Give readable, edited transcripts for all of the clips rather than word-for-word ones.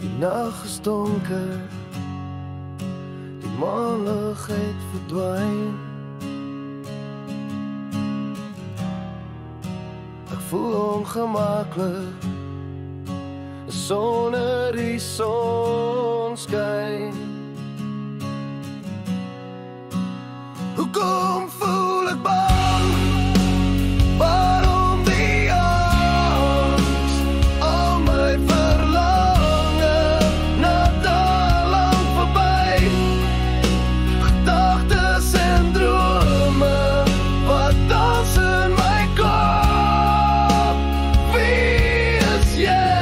Die nag is donker, die maanlig het verdwyn. Ek voel ongemaklik sonder die son skyn. Hoekom voel ek bang? Waarom die angs? Al my verlange na daal lang verby. Gedagtes en drome wat dans in my kop. Wie is jy?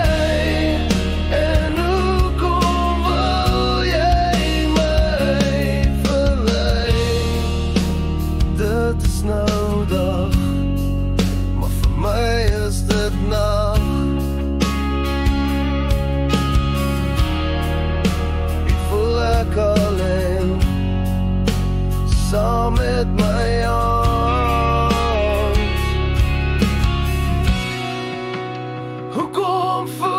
En hoekom wil jy my verlei? Dit is nou dag, maar vir my is dit nag. Ek voel ek alleen, saam met my angs. Hoekom voel